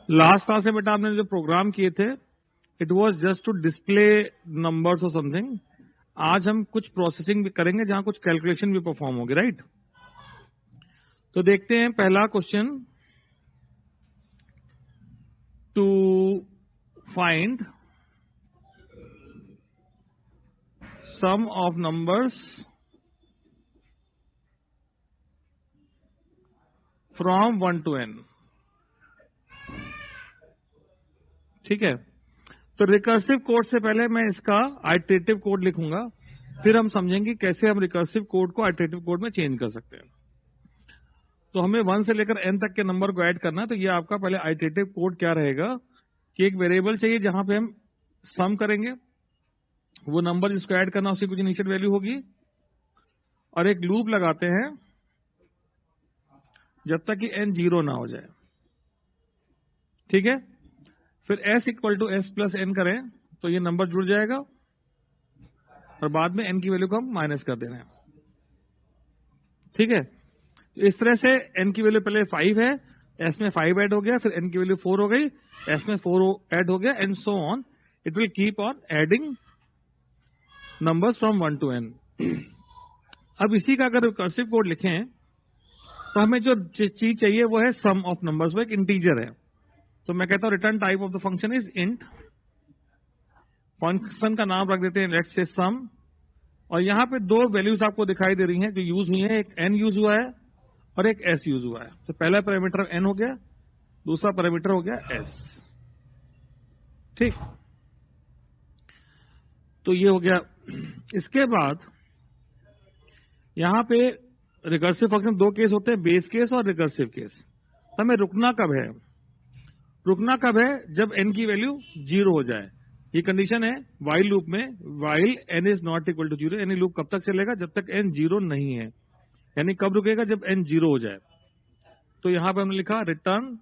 Last class में बेटा आपने जो प्रोग्राम किए थे it was just to display numbers और समथिंग। आज हम कुछ प्रोसेसिंग भी करेंगे जहां कुछ कैलकुलेशन भी परफॉर्म होगी, राइट। तो देखते हैं पहला question. To find sum of numbers from 1 to n। ठीक है, तो रिकर्सिव कोड से पहले मैं इसका आइटरेटिव कोड लिखूंगा, फिर हम समझेंगे कैसे हम रिकर्सिव कोड को आइटरेटिव कोड में चेंज कर सकते हैं। तो हमें 1 से लेकर n तक के नंबर को ऐड करना है। तो ये आपका पहले आइटरेटिव कोड क्या रहेगा कि एक वेरिएबल चाहिए जहां पे हम सम करेंगे, वो नंबर जिसको ऐड करना उसकी कुछ इनिशियल वैल्यू होगी, और एक लूप लगाते हैं जब तक कि n 0 ना हो जाए। ठीक है, फिर s equal to s plus n करें तो ये नंबर जुड़ जाएगा, और बाद में n की वैल्यू को हम माइनस कर दे रहे हैं। ठीक है, तो इस तरह से n की वैल्यू पहले 5 है, s में 5 ऐड हो गया, फिर n की वैल्यू 4 हो गई, s में 4 ऐड हो गया, and so on it will keep on adding numbers from 1 to n। अब इसी का अगर रिकर्सिव कोड लिखें तो हमें जो चीज चाहिए वो है सम ऑफ नंबर्स, वो एक इंटीजर है। तो मैं कहता हूं return type of the function is int. Function का नाम रख देते हैं लेट्स से सम, और यहां पे दो वैल्यूज आपको दिखाई दे रही हैं जो यूज हुई है, एक n यूज हुआ है और एक s यूज हुआ है। तो पहला पैरामीटर n हो गया, दूसरा पैरामीटर हो गया s। ठीक, तो ये हो गया। इसके बाद यहां पे रिकर्सिव फंक्शन दो केस होते हैं, बेस केस और रिकर्सिव केस। हमें रुकना कब है? रुकना कब है? जब n की वैल्यू 0 हो जाए। ये कंडीशन है वाइल लूप में, while n is not equal to 0। यानी लूप कब तक चलेगा? जब तक n 0 नहीं है। यानी कब रुकेगा? जब n 0 हो जाए। तो यहां पर हमने लिखा return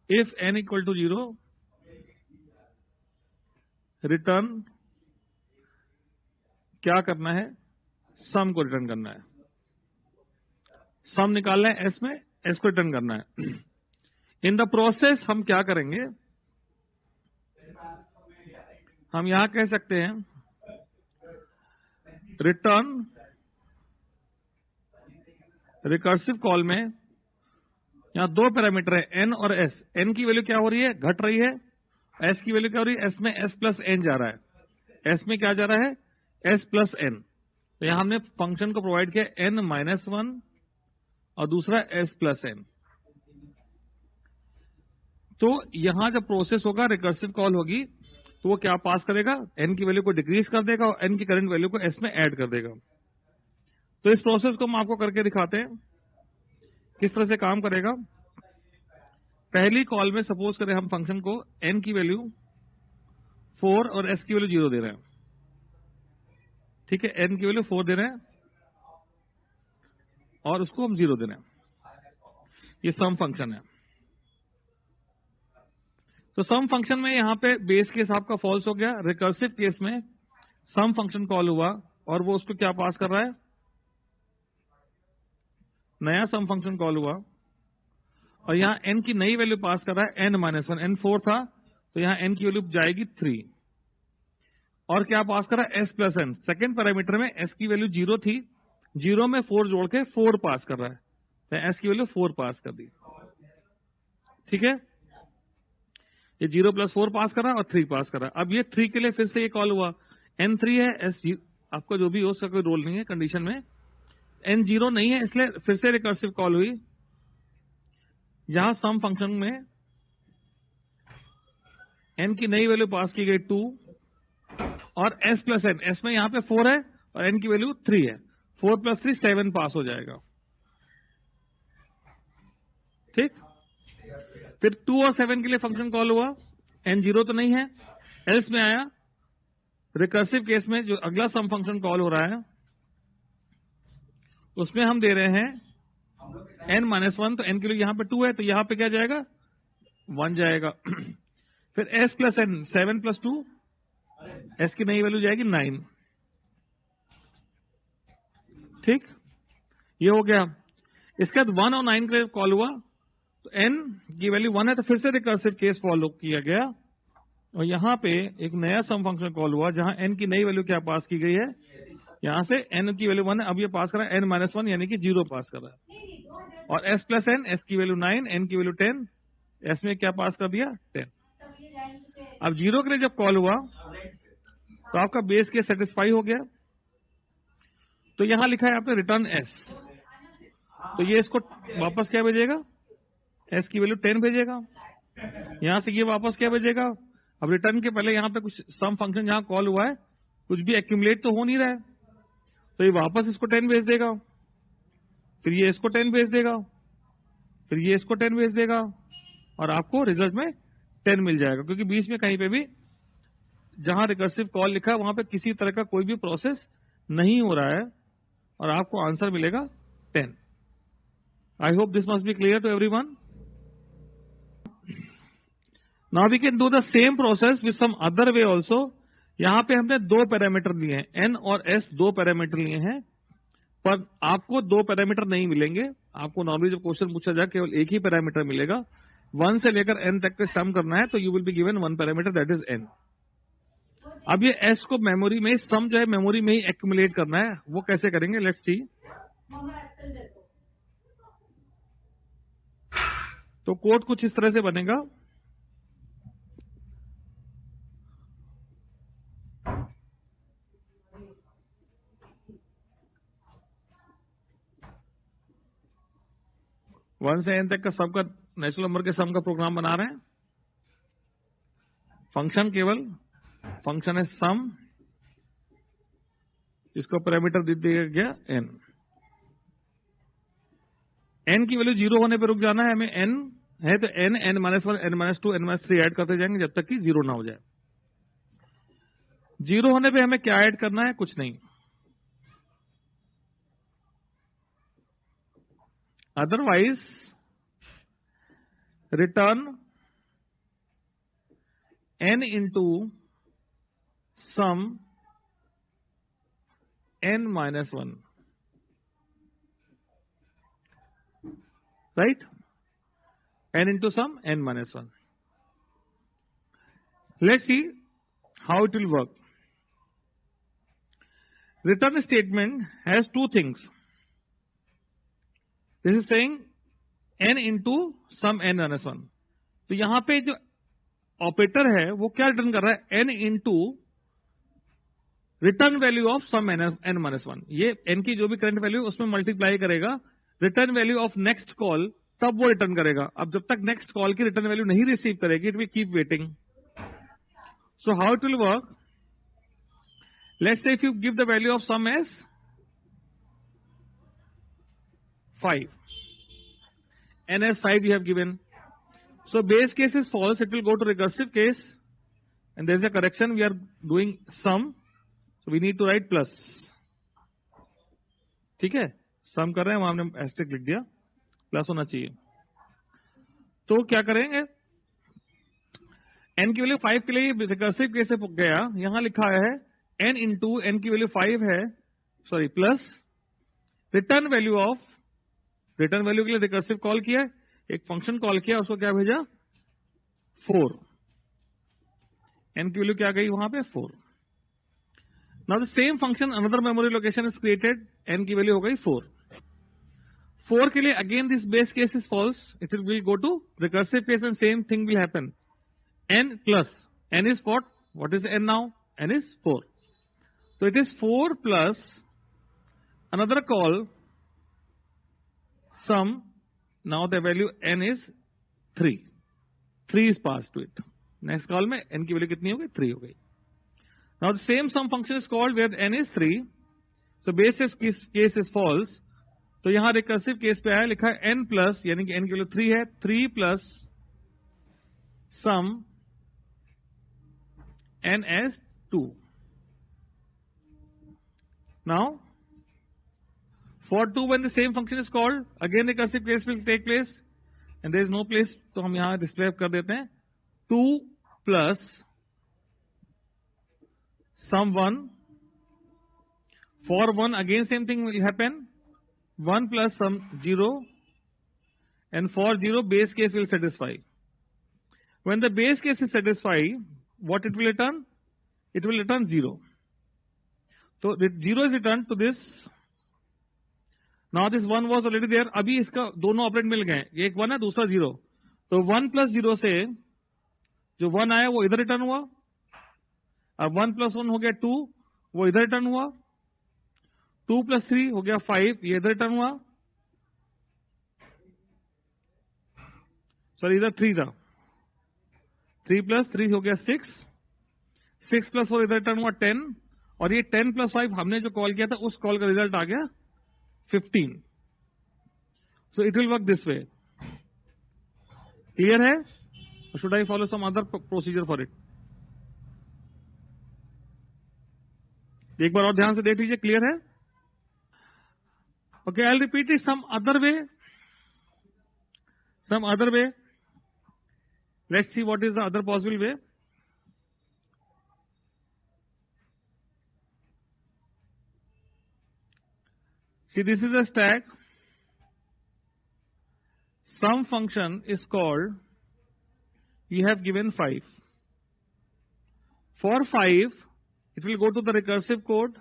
if n equal to 0, return क्या करना है? सम को रिटर्न करना है। सम निकालना है s में, s को रिटर्न करना है। इन द प्रोसेस हम क्या करेंगे, हम यहां कह सकते हैं रिटर्न रिकर्सिव कॉल में यहां दो पैरामीटर है n और s। n की वैल्यू क्या हो रही है? घट रही है। s की वैल्यू क्या हो रही है? s में s प्लस n जा रहा है। s में क्या जा रहा है? s plus n। तो यहां हमने फंक्शन को प्रोवाइड किया n माइनस 1 और दूसरा s प्लस n। तो यहां जब प्रोसेस होगा, रिकर्सिव कॉल होगी, तो वो क्या पास करेगा? n की वैल्यू को डिक्रीज कर देगा और n की करंट वैल्यू को s में ऐड कर देगा। तो इस प्रोसेस को हम आपको करके दिखाते हैं किस तरह से काम करेगा। पहली कॉल में सपोज करें हम फंक्शन को n की वैल्यू 4 और s की वैल्यू 0 दे रहे हैं। ठीक है, n की वैल्यू 4 दे रहे हैं और उसको हम 0 दे रहे हैं। ये सम फंक्शन है। तो सम फंक्शन में यहां पे बेस केस आपका फॉल्स हो गया। रिकर्सिव केस में सम फंक्शन कॉल हुआ और वो उसको क्या पास कर रहा है? नया सम फंक्शन कॉल हुआ और यहां n की नई वैल्यू पास कर रहा है n माइनस 1। n 4 था तो यहां n की वैल्यू जाएगी 3, और क्या पास कर रहा है? s plus n। Second parameter में s की वैल्यू 0 थी, 0 में 4 जोड़ के 4 पास कर रहा है, तो s की वैल्यू 4 पास कर दी। ठीक है, ये 0 प्लस 4 पास कर रहा है और 3 पास कर रहा है। अब ये 3 के लिए फिर से ये कॉल हुआ, n 3 है, s आपका जो भी हो उसका कोई रोल नहीं है कंडीशन में। n 0 नहीं है इसलिए फिर से रिकर्सिव कॉल हुई। यहां सम फंक्शन में n की नई वैल्यू पास की गई 2 और s प्लस n। s में यहां पे 4 है और n की वैल्यू 3 है, 4 प्लस 3 7 पास हो जाएगा। ठीक, फिर 2 और 7 के लिए फंक्शन कॉल हुआ, n 0 तो नहीं है, एल्स में आया। रिकर्सिव केस में जो अगला सम फंक्शन कॉल हो रहा है उसमें हम दे रहे हैं n माइनस 1। तो n के लिए यहां पे 2 है तो यहां पे क्या जाएगा? 1 जाएगा। फिर s plus n, 7 plus 2, s की नई वैल्यू जाएगी 9। ठीक, ये हो गया। इसके बाद 1 और 9 के लिए कॉल हुआ तो n की वैल्यू 1 है तो फिर से रिकर्सिव केस फॉलो किया गया और यहां पे एक नया सम फंक्शन कॉल हुआ जहां n की नई वैल्यू क्या पास की गई है, यहां से n की वैल्यू 1 है, अब ये पास कर रहा है n-1 यानी कि 0 पास कर रहा है। और s प्लस n, s की वैल्यू 9, n की वैल्यू 10, s में क्या पास कर दिया 10। अब 0 के लिए जब कॉल हुआ तो आपका बेस केस सेटिस्फाई हो गया। तो यहां लिखा है आपने रिटर्न s, तो ये इसको वापस क्या भेजेगा, s की वैल्यू 10 भेजेगा। यहां से ये वापस क्या भेजेगा, अब रिटर्न के पहले यहां पे कुछ सम फंक्शन जहां कॉल हुआ है कुछ भी एक्यूमुलेट तो हो नहीं रहा है, तो ये वापस इसको 10 भेज देगा, फिर ये इसको 10 भेज देगा, फिर ये इसको 10 भेज देगा और आपको रिजल्ट में 10 मिल जाएगा, क्योंकि बीच में कहीं पे भी जहां रिकर्सिव कॉल लिखा है वहां पे किसी तरह का कोई भी प्रोसेस नहीं हो रहा है और आपको आंसर मिलेगा 10। I hope this must be clear to everyone. Now we can do the same process with some other way also. यहां पे हमने दो पैरामीटर लिए हैं, n और s दो पैरामीटर लिए हैं, पर आपको दो पैरामीटर नहीं मिलेंगे। आपको नॉर्मली जब क्वेश्चन पूछा जाए केवल एक ही पैरामीटर मिलेगा। 1 से लेकर n तक के सम करना है तो you will be given one parameter that is n। अब ये s को मेमोरी में, सम जो है मेमोरी में ही एक्यूमुलेट करना है, वो कैसे करेंगे लेट्स सी। तो कोड कुछ इस तरह से बनेगा। वन से n तक का सबका नेचुरल नंबर के सम का प्रोग्राम बना रहे हैं। फंक्शन केवल फंक्शन है सम, इसको पैरामीटर दे दिया गया n। n की वैल्यू 0 होने पर रुक जाना है, हमें n है तो n, n-1, n-2, n-3 add करते जाएंगे जब तक कि 0 ना हो जाए। 0 होने पे हमें क्या ऐड करना है, कुछ नहीं, otherwise return n into sum n-1, right? n into sum n-1. Let's see how it will work. Return statement has two things. This is saying n into sum n-1. तो यहां पे जो ऑपरेटर है वो क्या रिटर्न कर रहा है, n into return value of sum n-1। ये n की जो भी करंट वैल्यू उसमें मल्टीप्लाई करेगा return value of next call, तब वो रिटर्न करेगा। अब जब तक नेक्स्ट कॉल की रिटर्न वैल्यू नहीं रिसीव करेगी it will keep waiting. So how it will work, let's say if you give the value of sum as 5 and as 5 you have given, so base case is false, it will go to recursive case and there is a correction, we are doing sum, so we need to write plus। ठीक है, सम कर रहे हैं, वहां हमने asterisk लिख दिया, plus होना चाहिए। तो क्या करेंगे, n की वैल्यू 5 के लिए रिकर्सिव केस से गया, यहां लिखा है n इंटू n की वैल्यू 5 है, sorry plus return value of, return value के लिए रिकर्सिव कॉल किया, एक फंक्शन कॉल किया, उसको क्या भेजा 4, n की वैल्यू क्या गई वहां पे 4। Now the same function another memory location is created, n की वैल्यू हो गई 4। 4 के लिए again this base case is false, it will go to recursive case and same thing will happen, n plus n is what is n now, n is 4, so it is 4 plus another call sum, now the value n is 3 is passed to it, next call में n की value कितनी हो गई 3 हो गई। now the same sum function is called where n is 3, so base case is false, तो यहां recursive case पे आया, लिखा है n प्लस, यानी कि n की वैल्यू 3 है, 3 plus some n as 2। now for 2 when the same function is called, again recursive case will take place and there is no place, तो हम यहां डिस्प्ले कर देते हैं 2 plus sum 1, for 1 again same thing will happen, 1 plus sum 0 and for 0 base case will satisfy. When the base case is satisfied, what it will return? It will return 0. So 0 is returned to this. Now this 1 was already there. अभी इसका दोनों operand मिल गए, एक 1 है दूसरा 0. तो 1 plus 0 से जो 1 आया वो इधर रिटर्न हुआ. अब 1 प्लस 1 हो गया 2, वो इधर रिटर्न हुआ. 2 प्लस 3 हो गया 5, ये इधर रिटर्न हुआ. सॉरी इधर 3 था. 3 प्लस 3 हो गया 6. 6 प्लस 4 इधर रिटर्न हुआ 10. और ये 10 प्लस 5 हमने जो कॉल किया था उस कॉल का रिजल्ट आ गया 15. So it will work this way. Clear है? Or should I follow some other procedure for it? एक बार और ध्यान से देख लीजिए. क्लियर है? Okay, I'll repeat it some other way. Some other way. Let's see what is the other possible way. See, this is a stack. Some function is called, you have given 5. For 5, it will go to the recursive code.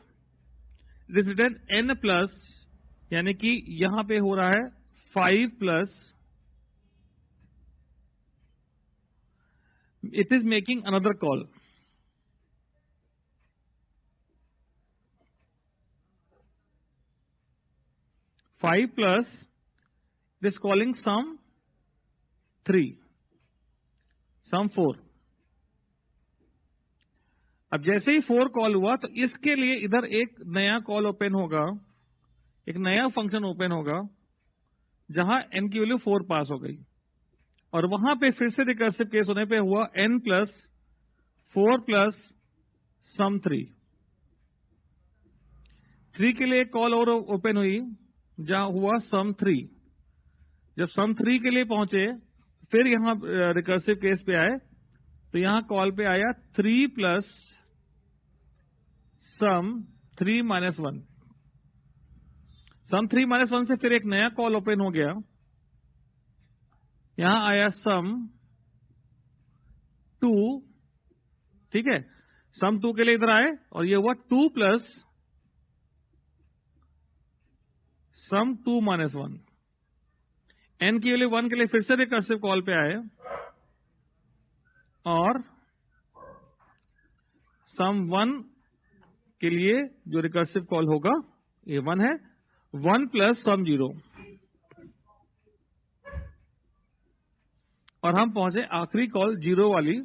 It is written n plus, यानी कि यहां पे हो रहा है 5 plus, it is making another call. Five plus, it is calling sum 3, sum 4. अब जैसे ही 4 call हुआ तो इसके लिए इधर एक नया कॉल ओपन होगा, एक नया फंक्शन ओपन होगा जहां n की वैल्यू 4 पास हो गई. और वहां पे फिर से रिकर्सिव केस होने पे हुआ n प्लस 4 प्लस सम 3. 3 के लिए एक कॉल और ओपन हुई जहां हुआ सम 3. जब सम 3 के लिए पहुंचे फिर यहां रिकर्सिव केस पे आए तो यहां कॉल पे आया 3 प्लस सम 3 माइनस 1. सम 3 माइनस 1 से फिर एक नया कॉल ओपन हो गया, यहां आया सम 2. ठीक है, सम 2 के लिए इधर आए और ये हुआ 2 प्लस सम 2 माइनस 1. एन की वैल्यू 1 के लिए फिर से रिकर्सिव कॉल पे आए और सम 1 के लिए जो रिकर्सिव कॉल होगा ये 1 है. 1 प्लस सम 0 और हम पहुंचे आखिरी कॉल 0 वाली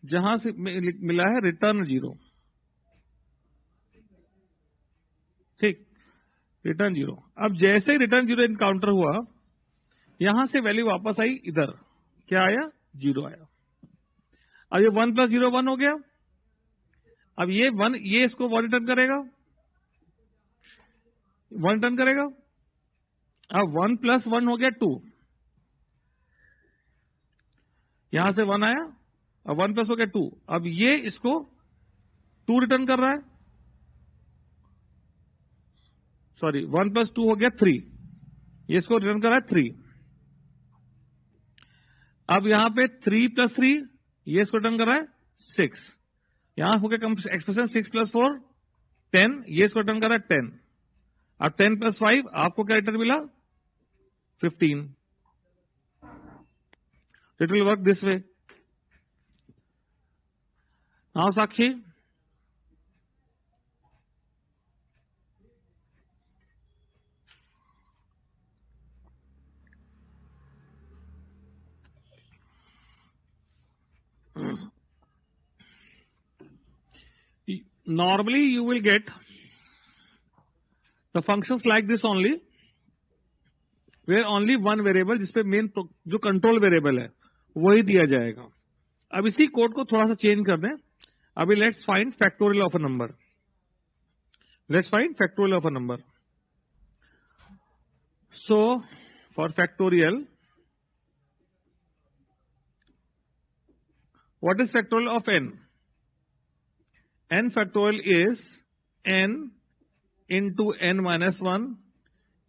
जहां से मिला है रिटर्न 0. ठीक, रिटर्न 0. अब जैसे ही रिटर्न 0 इनकाउंटर हुआ यहां से वैल्यू वापस आई इधर, क्या आया? 0 आया. अब ये 1 प्लस 0 1 हो गया. अब ये 1, ये इसको 1 रिटर्न करेगा, 1 रिटर्न करेगा. अब 1 प्लस 1 हो गया 2. यहां से 1 आया, अब 1 प्लस हो गया 2. अब ये इसको 2 रिटर्न कर रहा है. सॉरी, 1 प्लस 2 हो गया 3. ये इसको रिटर्न कर रहा है 3. अब यहां पे 3 प्लस 3, ये इसको रिटर्न कर रहा है 6. यहां हो गया एक्सप्रेशन 6 प्लस 4 10, ये इसको रिटर्न कर रहा है 10. अब 10 प्लस 5 आपको क्या रिटर्न मिला? 15. It will work this way. Now Sakshi, normally you will get the functions like this only, where only one variable, जिसपे मेन जो कंट्रोल वेरिएबल है वही दिया जाएगा. अब इसी कोड को थोड़ा सा चेंज कर दें. अभी let's find factorial of a number. Let's find factorial of a number. So for factorial, what is factorial of n? N factorial is n into n minus 1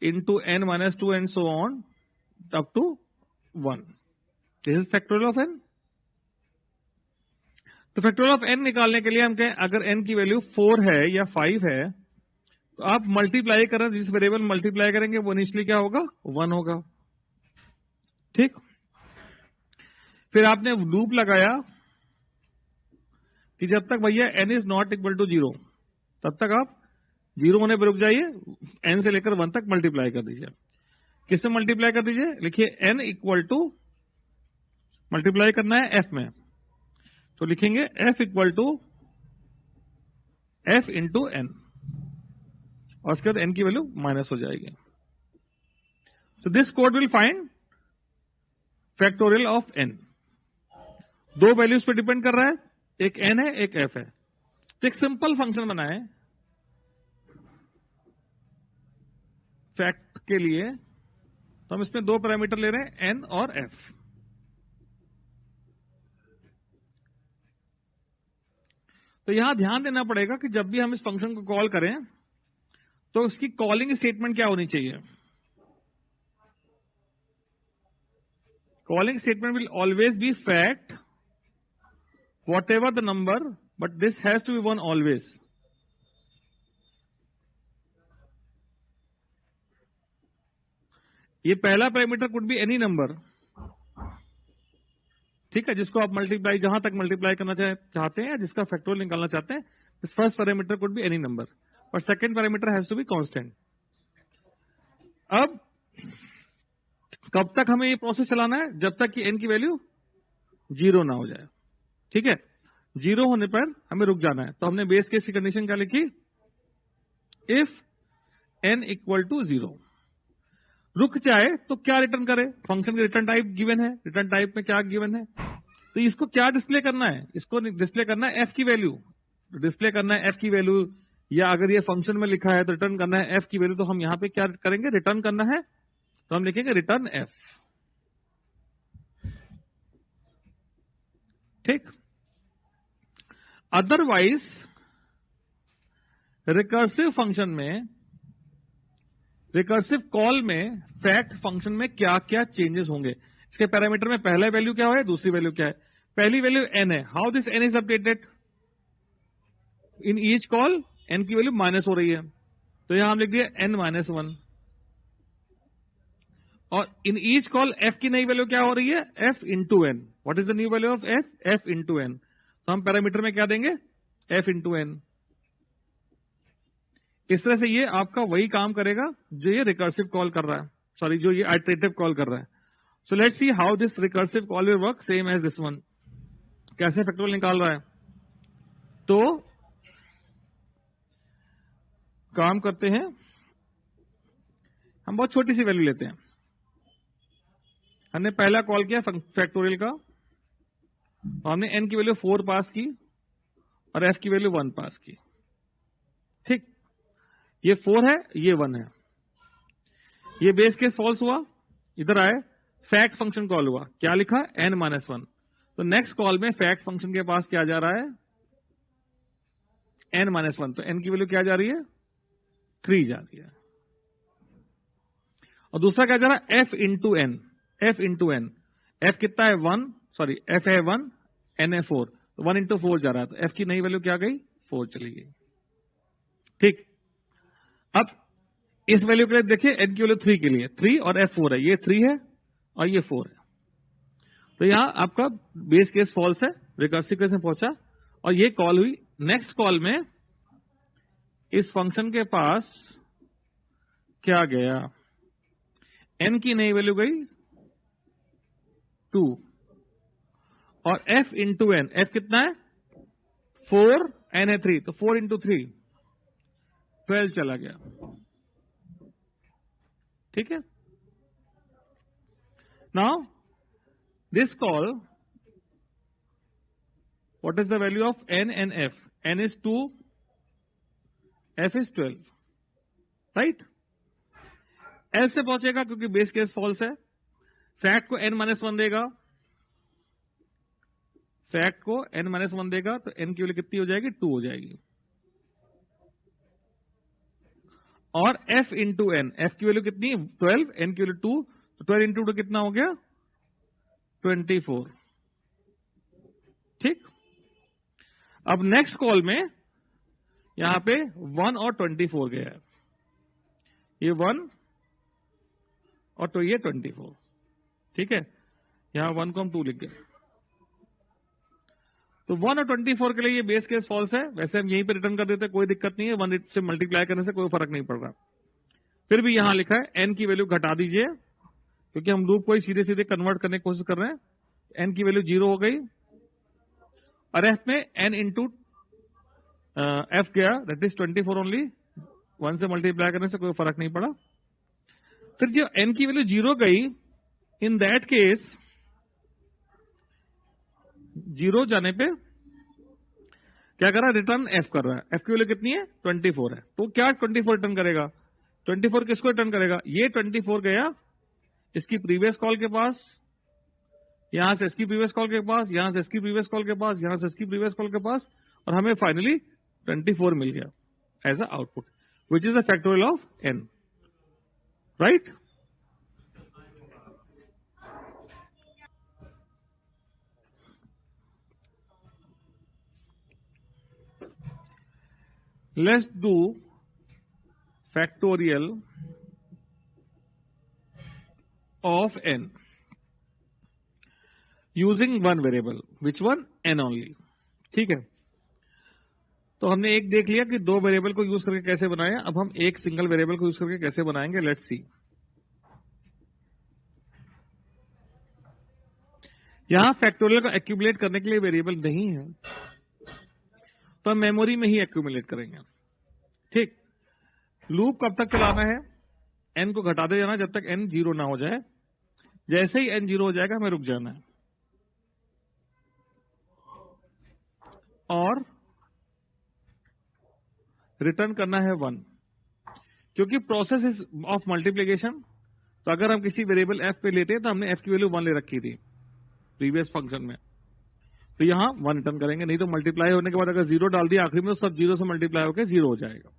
into n minus 2 and so on up to 1. This is factorial of n. तो factorial of n निकालने के लिए हम कहें अगर n की value 4 है या 5 है तो आप मल्टीप्लाई करें, जिस वेरिएबल मल्टीप्लाई करेंगे वो इनिशियली क्या होगा, 1 होगा. ठीक. फिर आपने लूप लगाया कि जब तक भैया n is not equal to 0 तब तक आप 0 होने पर रुक जाइए, n से लेकर 1 तक मल्टीप्लाई कर दीजिए. किससे मल्टीप्लाई कर दीजिए, लिखिए n इक्वल टू, मल्टीप्लाई करना है f में, तो लिखेंगे f equal to f into n, और उसके बाद n की वैल्यू माइनस हो जाएगी. So this code will find factorial of n. दो वैल्यूज पे डिपेंड कर रहा है, एक n है एक f है. तो एक सिंपल फंक्शन बनाए फैक्ट के लिए, तो हम इसमें दो पैरामीटर ले रहे हैं n और f. तो यहां ध्यान देना पड़ेगा कि जब भी हम इस फंक्शन को कॉल करें तो उसकी कॉलिंग स्टेटमेंट क्या होनी चाहिए. Calling statement will always be fact, whatever the number, but this has to be one always. ये पहला parameter could be any number, ठीक है, जिसको आप मल्टीप्लाई, जहां तक मल्टीप्लाई करना चाहते हैं या जिसका फैक्टोरियल निकालना चाहते हैं. This first parameter could be any number, but second parameter has to be constant. अब कब तक हमें ये प्रोसेस चलाना है, जब तक कि n की वैल्यू 0 ना हो जाए. ठीक है, 0 होने पर हमें रुक जाना है. तो हमने बेस केस की कंडीशन क्या लिखी, इफ n इक्वल टू 0. रुक जाए तो क्या रिटर्न करे, फंक्शन की रिटर्न टाइप गिवन है, रिटर्न टाइप में क्या गिवन है, तो इसको क्या डिस्प्ले करना है, इसको डिस्प्ले करना है f की वैल्यू. डिस्प्ले करना है f की वैल्यू, या अगर ये फंक्शन में लिखा है तो रिटर्न करना है f की वैल्यू. तो हम यहां पे क्या करेंगे, रिटर्न करना है, तो हम लिखेंगे रिटर्न f. ठीक. अदरवाइज रिकर्सिव फंक्शन में, रिकर्सिव कॉल में फैक्ट फंक्शन में क्या क्या चेंजेस होंगे. इसके पैरामीटर में पहला वैल्यू क्या है, दूसरी वैल्यू क्या है. पहली वैल्यू n है. How this n is updated, in each call n की वैल्यू माइनस हो रही है, तो यहां हम लिख दिए n-1. और इन ईच कॉल f की नई वैल्यू क्या हो रही है, f into n. What is the new value of f, f into n. तो हम पैरामीटर में क्या देंगे, f इंटू n. इस तरह से ये आपका वही काम करेगा जो ये रिकर्सिव कॉल कर रहा है, सॉरी जो ये आइटरेटिव कॉल कर रहा है. So let's see how this recursive call will work same as this one. कैसे फैक्टोरियल निकाल रहा है, तो काम करते हैं, हम बहुत छोटी सी वैल्यू लेते हैं. हमने पहला कॉल किया फैक्टोरियल का, और हमने n की वैल्यू 4 पास की और f की वैल्यू 1 पास की. ठीक, ये 4 है, ये 1 है. ये बेस केस फॉल्स हुआ, इधर आए, फैक्ट फंक्शन कॉल हुआ, क्या लिखा, n-1. तो नेक्स्ट कॉल में फैक्ट फंक्शन के पास क्या जा रहा है, n-1. तो n की वैल्यू क्या जा रही है, 3 जा रही है. और दूसरा क्या जा रहा है, f into n. f into n, f कितना है 1, सॉरी f है 1, n है 4, तो 1 इंटू 4 जा रहा है. तो f की नई वैल्यू क्या गई, 4 चली गई. ठीक. अब इस वैल्यू के लिए देखिए, n की वैल्यू 3 के लिए 3 और f 4 है, ये 3 है और ये 4 है. तो यहां आपका बेस केस फॉल्स है, रिकर्सिव केस में पहुंचा और ये कॉल हुई. नेक्स्ट कॉल में इस फंक्शन के पास क्या गया, n की नई वैल्यू गई 2 और f इंटू n, f कितना है 4, n है 3, तो 4 इंटू 3 12 चला गया. ठीक है. Now this call, what is the value of n and f, n is 2, f is 12, right. ऐसे पहुंचेगा क्योंकि बेस केस फॉल्स है. फैक्ट को n-1 देगा, फैक्ट को n-1 देगा, तो n की वैल्यू कितनी हो जाएगी, 2 हो जाएगी. और f इंटू n, f की वैल्यू कितनी, 12, n की वैल्यू 2, तो 12 इंटू 2 कितना हो गया? 24। ठीक। अब नेक्स्ट कॉल में यहां पे 1 और 24 गया है, ये 1 और तो ये 24। ठीक है, यहां 1 को हम 2 लिख गए, तो 1 और 24 के लिए ये बेस केस फॉल्स है। वैसे हम यहीं पे रिटर्न कर देते, कोई दिक्कत नहीं है, 1 से मल्टीप्लाई करने से कोई फर्क नहीं पड़ रहा। फिर भी यहां लिखा है एन की वैल्यू घटा दीजिए, क्योंकि हम लूप को ही सीधे सीधे कन्वर्ट करने की कोशिश कर रहे हैं। एन की वैल्यू 0 हो गई और एफ में एन इंटू एफ गया, दैट इज 24 ओनली। 1 से मल्टीप्लाई करने से कोई फर्क नहीं पड़ा। फिर जो एन की वैल्यू 0 गई, इन दैट केस 0 जाने पे क्या कर रहा है? रिटर्न एफ कर रहा है। एफ की वैल्यू कितनी है? 24 है। तो क्या 24 रिटर्न करेगा? 24 किसको रिटर्न करेगा? ये 24 गया इसकी प्रीवियस कॉल के पास, यहां से इसकी प्रीवियस कॉल के पास, यहां से इसकी प्रीवियस कॉल के पास, यहां से इसकी प्रीवियस कॉल के पास, और हमें फाइनली 24 मिल गया as a output, which is the factorial of N, right? Let's do factorial of n using one variable. Which one? n only. ठीक है, तो हमने एक देख लिया कि दो वेरिएबल को यूज करके कैसे बनाया। अब हम एक सिंगल वेरिएबल को यूज करके कैसे बनाएंगे, लेट्स सी। यहां फैक्टोरियल को एक्यूमुलेट करने के लिए वेरिएबल नहीं है, तो हम मेमोरी में ही एक्यूमुलेट करेंगे। ठीक। लूप कब तक चलाना है? एन को घटाते जाना जब तक एन 0 ना हो जाए। जैसे ही एन 0 हो जाएगा हमें रुक जाना है, और रिटर्न करना है 1, क्योंकि प्रोसेस इज ऑफ मल्टीप्लीकेशन। तो अगर हम किसी वेरिएबल एफ पे लेते हैं तो हमने एफ की वैल्यू 1 ले रखी थी प्रीवियस फंक्शन में, तो यहां 1 रिटर्न करेंगे। नहीं तो मल्टीप्लाई होने के बाद अगर 0 डाल दिया आखिरी में, तो सब 0 से मल्टीप्लाई होकर 0 हो जाएगा।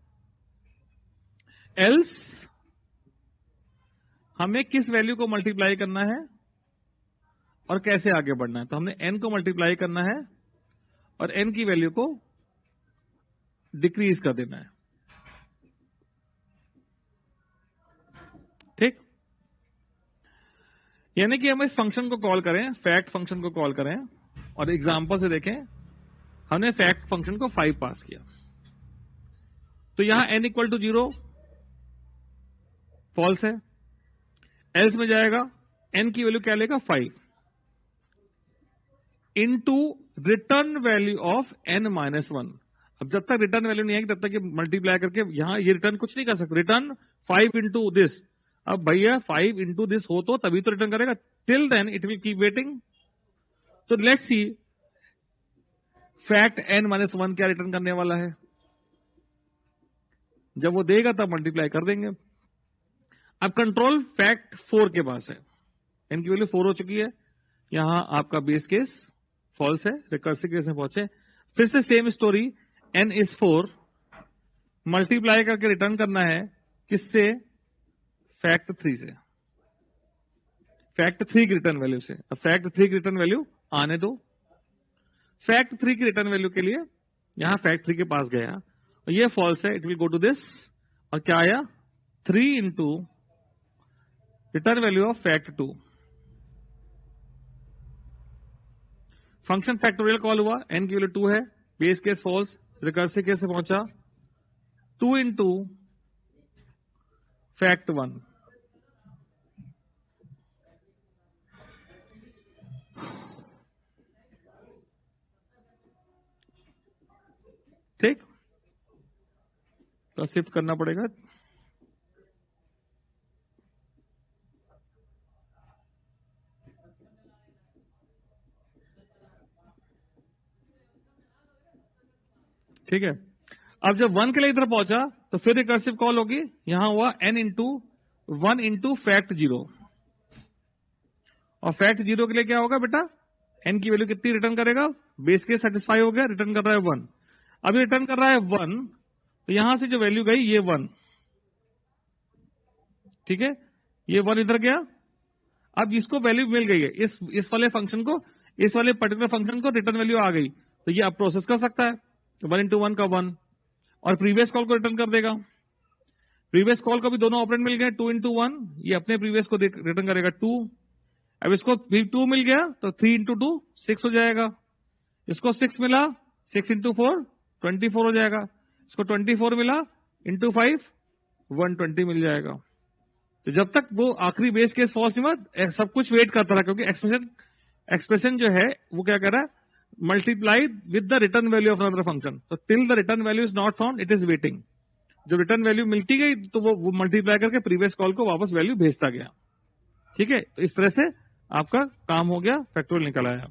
एल्स हमें किस वैल्यू को मल्टीप्लाई करना है और कैसे आगे बढ़ना है? तो हमने n को मल्टीप्लाई करना है और n की वैल्यू को डिक्रीज कर देना है। ठीक। यानी कि हम इस फंक्शन को कॉल करें, फैक्ट फंक्शन को कॉल करें, और एग्जांपल से देखें, हमने फैक्ट फंक्शन को 5 पास किया, तो यहां n इक्वल टू 0 फॉल्स है। एल्स में जाएगा, n की वैल्यू क्या लेगा? 5 into return value of n minus 1। अब जब तक रिटर्न वैल्यू नहीं आएगी तब तक ये मल्टीप्लाई करके यहां ये रिटर्न कुछ नहीं कर सकते। Return 5 into this. अब भैया 5 इंटू दिस हो तो तभी तो रिटर्न करेगा, till then it will keep waiting. तो let's see fact n minus 1 क्या रिटर्न करने वाला है। जब वो देगा तब मल्टीप्लाई कर देंगे। अब कंट्रोल फैक्ट 4 के पास है, n की वैल्यू 4 हो चुकी है, यहां आपका बेस केस फॉल्स है, रिकर्सिव केस में पहुंचे। फिर से same story, n is 4, multiply करके रिटर्न करना है किससे? फैक्ट 3 से, फैक्ट 3 की रिटर्न वैल्यू से। अब फैक्ट 3 की रिटर्न वैल्यू आने दो। फैक्ट 3 की रिटर्न वैल्यू के लिए यहां फैक्ट 3 के पास गया और ये फॉल्स है, it will go to this, और क्या आया? 3 into return value of fact 2। Function factorial call हुआ, n की वैल्यू 2 है, base case false, recursive case से पहुंचा, 2 इंटू फैक्ट 1। ठीक, तो शिफ्ट करना पड़ेगा। ठीक है, अब जब 1 के लिए इधर पहुंचा तो फिर रिकर्सिव कॉल होगी, यहां हुआ n इंटू 1 इंटू फैक्ट 0, और फैक्ट 0 के लिए क्या होगा बेटा? n की वैल्यू कितनी रिटर्न करेगा? बेस केस सेटिस्फाई हो गया, रिटर्न कर रहा है 1। अभी रिटर्न कर रहा है 1, तो यहां से जो वैल्यू गई ये 1, ठीक है, ये 1 इधर गया, अब इसको वैल्यू मिल गई है, इस वाले फंक्शन को, इस वाले पर्टिकुलर फंक्शन को रिटर्न वैल्यू आ गई, तो ये अब प्रोसेस कर सकता है 1 into 1 का 1, और प्रीवियस कॉल को रिटर्न कर देगा। प्रीवियस कॉल को भी दोनों ऑपरेंड मिल गए 2 into 1, ये अपने प्रीवियस को रिटर्न करेगा 2। अब इसको भी 2 मिल गया तो 3 into 2 6 हो जाएगा। इसको 6 मिला, 6 into 4 24 हो जाएगा। इसको 24 मिला into 5 120 मिल जाएगा। तो जब तक वो आखिरी बेस केस फॉल्स नहीं हुआ, सब कुछ वेट करता रहा, क्योंकि एक्सप्रेशन जो है वो क्या कर रहा है, multiply with the return value of another function. तो till the return value is not found it is waiting. जब रिटर्न वैल्यू मिलती गई तो वो मल्टीप्लाई करके प्रीवियस कॉल को वापस वैल्यू भेजता गया। ठीक है, तो इस तरह से आपका काम हो गया, फैक्टोरियल निकल आया।